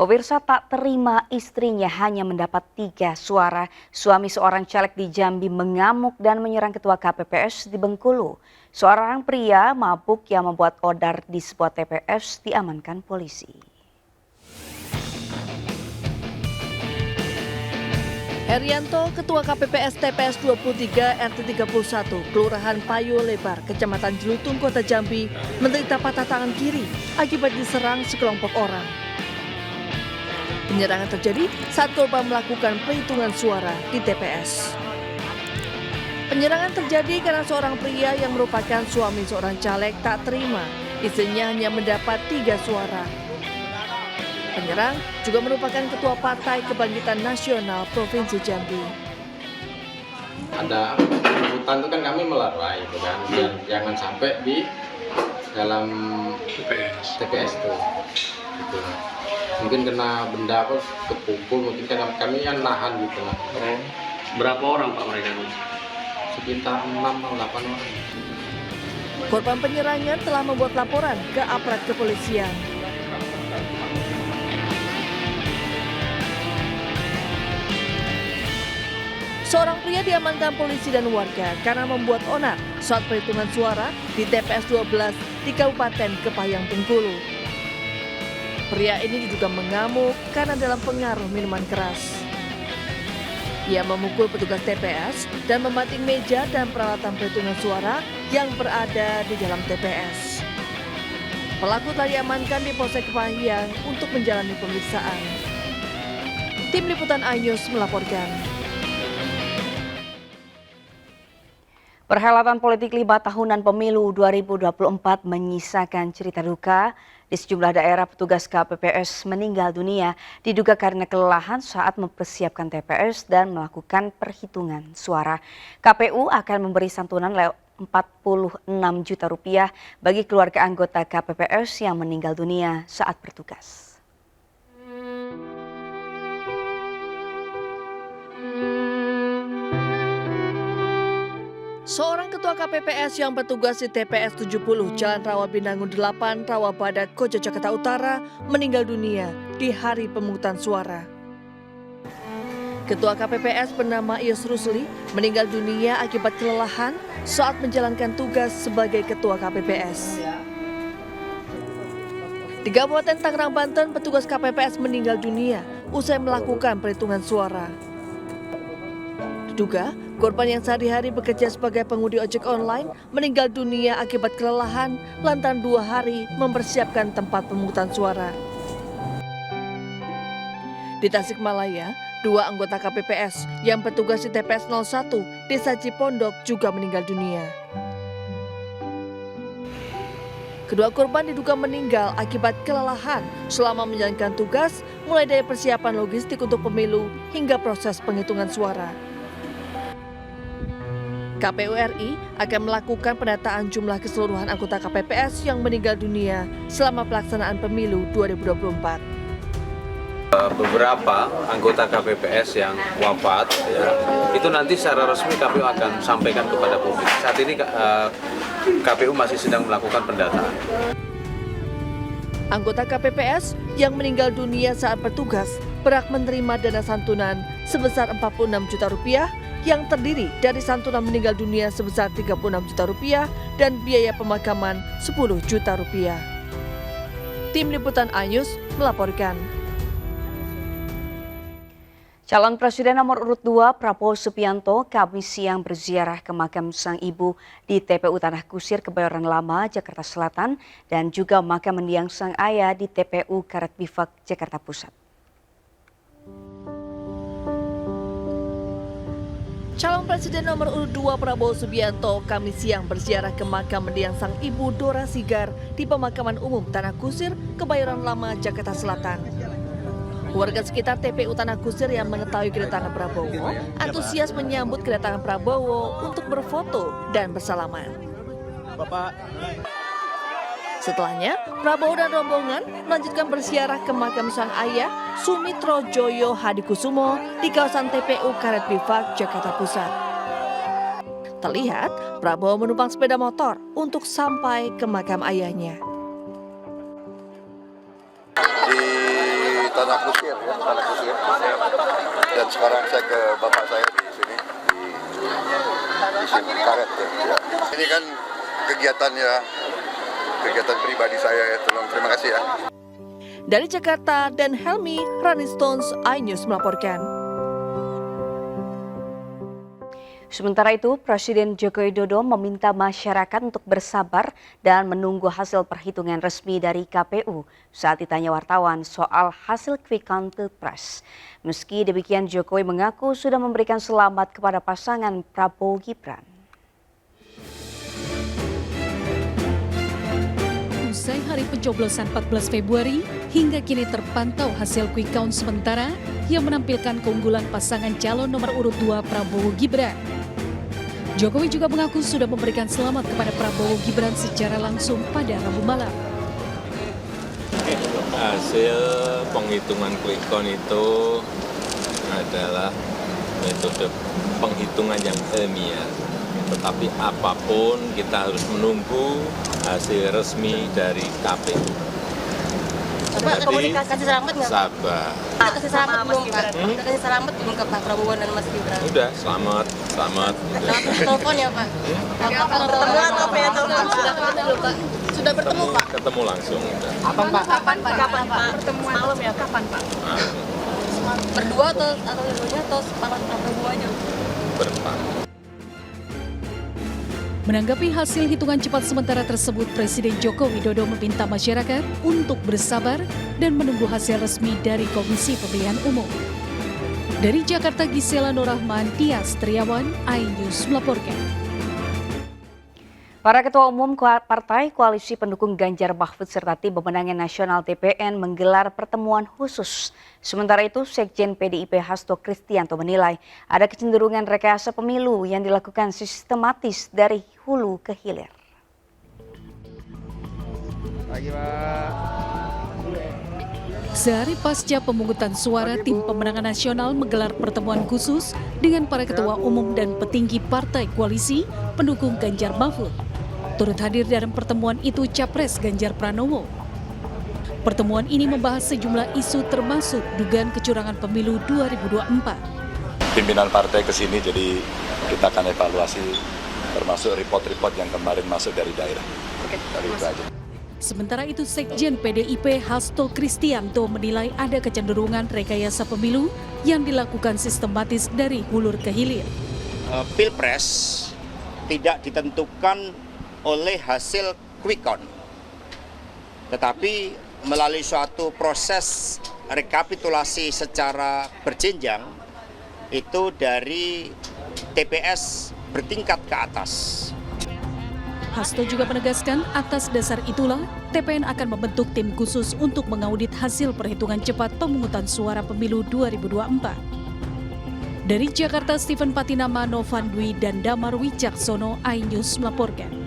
Pemirsa tak terima istrinya hanya mendapat 3 suara. Suami seorang caleg di Jambi mengamuk dan menyerang ketua KPPS di Bengkulu. Seorang pria mabuk yang membuat odar di sebuah TPS diamankan polisi. Herianto, Ketua KPPS TPS 23 RT 31, Kelurahan Payo Lebar, Kecamatan Jelutung, Kota Jambi, menderita patah tangan kiri akibat diserang sekelompok orang. Penyerangan terjadi saat korban melakukan perhitungan suara di TPS. Penyerangan terjadi karena seorang pria yang merupakan suami seorang caleg tak terima istrinya hanya mendapat 3 suara. Penyerang juga merupakan Ketua Partai Kebangkitan Nasional Provinsi Jambi. Ada hutan itu kan kami melarang itu kan, biar jangan sampai di dalam TPS itu. Gitu. Mungkin kena benda apa kepukul, mungkin kan kami yang nahan gitu lah. Oh, berapa orang Pak mereka? Sekitar 6 atau 8 orang. Korban penyerangan telah membuat laporan ke aparat kepolisian. Seorang pria diamankan polisi dan warga karena membuat onar saat perhitungan suara di TPS 12 di Kabupaten Kepayang, Bengkulu. Pria ini diduga mengamuk karena dalam pengaruh minuman keras. Ia memukul petugas TPS dan membanting meja dan peralatan perhitungan suara yang berada di dalam TPS. Pelaku telah diamankan di Polsek Kepayang untuk menjalani pemeriksaan. Tim Liputan iNews melaporkan. Perhelatan politik 5 tahunan pemilu 2024 menyisakan cerita duka. Di sejumlah daerah petugas KPPS meninggal dunia diduga karena kelelahan saat mempersiapkan TPS dan melakukan perhitungan suara. KPU akan memberi santunan 46 juta rupiah bagi keluarga anggota KPPS yang meninggal dunia saat bertugas. Seorang ketua KPPS yang bertugas di TPS 70 Jalan Rawa Binangun 8, Rawa Badak, Koja, Jakarta Utara meninggal dunia di hari pemungutan suara. Ketua KPPS bernama Ius Rusli meninggal dunia akibat kelelahan saat menjalankan tugas sebagai ketua KPPS. Di Kabupaten Tangerang, Banten, petugas KPPS meninggal dunia usai melakukan perhitungan suara. Diduga, korban yang sehari-hari bekerja sebagai pengemudi ojek online meninggal dunia akibat kelelahan lantaran 2 hari mempersiapkan tempat pemungutan suara. Di Tasikmalaya, 2 anggota KPPS yang bertugas di TPS 01 Desa Cipondok juga meninggal dunia. Kedua korban diduga meninggal akibat kelelahan selama menjalankan tugas mulai dari persiapan logistik untuk pemilu hingga proses penghitungan suara. KPU RI akan melakukan pendataan jumlah keseluruhan anggota KPPS yang meninggal dunia selama pelaksanaan pemilu 2024. Beberapa anggota KPPS yang wafat, itu nanti secara resmi KPU akan sampaikan kepada publik. Saat ini KPU masih sedang melakukan pendataan. Anggota KPPS yang meninggal dunia saat bertugas berhak menerima dana santunan sebesar 46 juta rupiah yang terdiri dari santunan meninggal dunia sebesar 36 juta rupiah dan biaya pemakaman 10 juta rupiah. Tim Liputan iNews melaporkan. Calon Presiden nomor urut 2 Prabowo Subianto Kamis siang berziarah ke makam sang ibu di TPU Tanah Kusir, Kebayoran Lama, Jakarta Selatan dan juga makam mendiang sang ayah di TPU Karet Bifak, Jakarta Pusat. Calon Presiden nomor urut 2 Prabowo Subianto Kamis siang berziarah ke makam mendiang sang ibu Dora Sigar di Pemakaman Umum Tanah Kusir, Kebayoran Lama, Jakarta Selatan. Warga sekitar TPU Tanah Kusir yang mengetahui kedatangan Prabowo antusias menyambut kedatangan Prabowo untuk berfoto dan bersalaman. Bapak. Setelahnya, Prabowo dan rombongan melanjutkan berziarah ke makam sang ayah Sumitro Joyo Hadikusumo di kawasan TPU Karet Bifak, Jakarta Pusat. Terlihat Prabowo menumpang sepeda motor untuk sampai ke makam ayahnya. Di Tanah Kusir ya, Tanah Kusir. Dan sekarang saya ke bapak saya di sini di sini Karet ya. Ini kan kegiatan pribadi saya ya, tolong terima kasih ya. Dari Jakarta dan Helmi, Rani Stones, iNews melaporkan. Sementara itu, Presiden Joko Widodo meminta masyarakat untuk bersabar dan menunggu hasil perhitungan resmi dari KPU saat ditanya wartawan soal hasil quick count Pilpres. Meski demikian, Jokowi mengaku sudah memberikan selamat kepada pasangan Prabowo Gibran. Usai hari pencoblosan 14 Februari, hingga kini terpantau hasil quick count sementara yang menampilkan keunggulan pasangan calon nomor urut 2 Prabowo Gibran. Jokowi juga mengaku sudah memberikan selamat kepada Prabowo Gibran secara langsung pada Rabu malam. Hasil penghitungan quick count itu adalah metode penghitungan yang ilmiah. Tetapi apapun kita harus menunggu hasil resmi dari KPU. Pak, kasih selamat nggak? Sabar. Kasih selamat belum, Pak? Kasih selamat belum ke Pak Prabowo dan Mas Gibran? Udah, selamat. Telepon ya, Pak? Pertemuan apa ya? Sudah bertemu, Pak? Ketemu langsung. Udah. Kapan, Pak? Pertemuan malam ya? Kapan, Pak? Berdua atau dua-duanya atau Pak Prabowo aja? Berempat. Menanggapi hasil hitungan cepat sementara tersebut, Presiden Joko Widodo meminta masyarakat untuk bersabar dan menunggu hasil resmi dari Komisi Pemilihan Umum. Dari Jakarta, Gisela Nurrahman, Tias Triawan, iNews melaporkan. Para ketua umum partai koalisi pendukung Ganjar Mahfud serta tim pemenangan nasional TPN menggelar pertemuan khusus. Sementara itu, Sekjen PDIP Hasto Kristianto menilai ada kecenderungan rekayasa pemilu yang dilakukan sistematis dari hulu ke hilir. Sehari pasca pemungutan suara, tim pemenangan nasional menggelar pertemuan khusus dengan para ketua umum dan petinggi partai koalisi pendukung Ganjar Mahfud. Turut hadir dalam pertemuan itu Capres Ganjar Pranowo. Pertemuan ini membahas sejumlah isu termasuk dugaan kecurangan pemilu 2024. Pimpinan partai ke sini, jadi kita akan evaluasi termasuk report-report yang kemarin masuk dari daerah. Dari itu aja. Sementara itu, Sekjen PDIP Hasto Kristianto menilai ada kecenderungan rekayasa pemilu yang dilakukan sistematis dari hulur ke hilir. Pilpres tidak ditentukan oleh hasil quick count, tetapi melalui suatu proses rekapitulasi secara berjenjang itu dari TPS bertingkat ke atas. Hasto juga menegaskan atas dasar itulah TPN akan membentuk tim khusus untuk mengaudit hasil perhitungan cepat pemungutan suara pemilu 2024. Dari Jakarta, Stephen Patinama, Novan Dwi, dan Damar Wicaksono, iNews melaporkan.